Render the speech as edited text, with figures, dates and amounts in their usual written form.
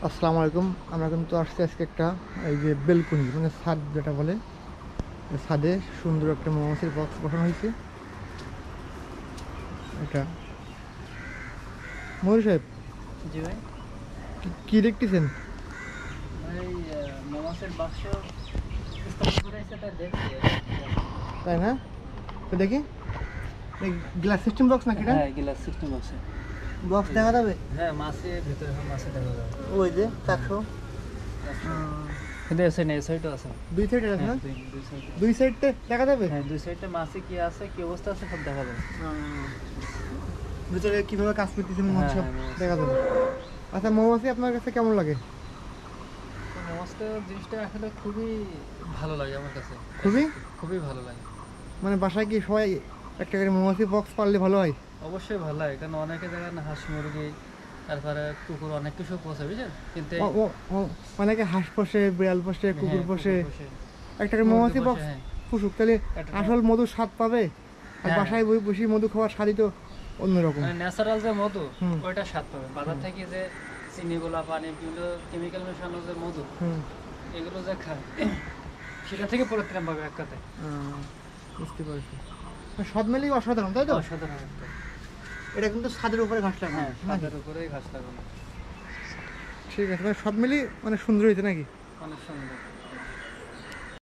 আসসালামু আলাইকুম। আমরা কিন্তু আসছি আজকে একটা এই যে বেলকুনি মানে ছাদ যেটা বলে, ছাদে সুন্দর একটা মৌমাছির বক্স বসানো হয়েছে। এটা ময়ূর সাহেব জি ভাই। কি দেখতেছেন? ভাই মোমাসের বাক্স স্থাপন করে এসে তাই দেখছি তাই না? তো দেখি গ্লাস সিস্টেম বক্স নাকি এটা? হ্যাঁ গ্লাস সিস্টেম আছে। বক্স দেখা যাবে? হ্যাঁ মাছে ভিতরে মাছে দেখা যাবে। ওই যে 400 কিন্তু এই সাইড এই সাইডও আছে। দুই সাইড আছে না? দুই সাইডে। দুই সাইডতে দেখা যাবে? হ্যাঁ দুই সাইডে মাছে কি আছে কি অবস্থা আছে সব দেখা যাবে। ভিতরে কিভাবে কাজ করতেছে মৌমাছি সব হ্যাঁ, মৌমাছি। দেখা যাবে। আচ্ছা, মৌমাছি আপনার কাছে কেমন লাগে? তো মোমাসটা জিনিসটা আসলে খুবই ভালো লাগে আমার কাছে। খুবই খুবই ভালো লাগে। মানে বাসায় কি সবাই একটা করে মৌমাছি বক্স পারলে ভালো হয়? অবশ্যই ভালো লাগে কারণ অনেকে দেখেন হাঁস মুরগি তারপরে কুকুর অনেক কিছু পোষে বুঝছেন কিন্তু অনেকে হাঁস পোষে, বিড়াল পোষে, কুকুর পোষে, একটা করে মুরগি মৌমাছি পোষে, বক্স হ্যাঁ। পুষুক, তাহলে একটা আসল মধুর স্বাদ পাবে। আর হ্যাঁ। বাসায় বসে মধু খাওয়ার স্বাদই তো অন্যরকম। মানে ন্যাচারাল যে মধু হুম। ওইটা স্বাদ পাবে বাজার থেকে যে চিনিগুলা পানি বিভিন্ন কেমিক্যাল মেশানো যে মধু হুম, এগুলো যে খায় সেটা থেকে পরিত্রাণ পাবে এক কথায়। বুঝতে পারছি। সব মিলিয়ে অসাধারণ, তাই তো? অসাধারণ একটা। এটা কিন্তু ছাদের উপরে ঘাস লাগানো হ্যাঁ নাকি? ছাদের উপরেই ঘাস লাগানো। ঠিক আছে, মানে সব মিলিয়ে মানে সুন্দর হয়েছে নাকি? অনেক সুন্দর।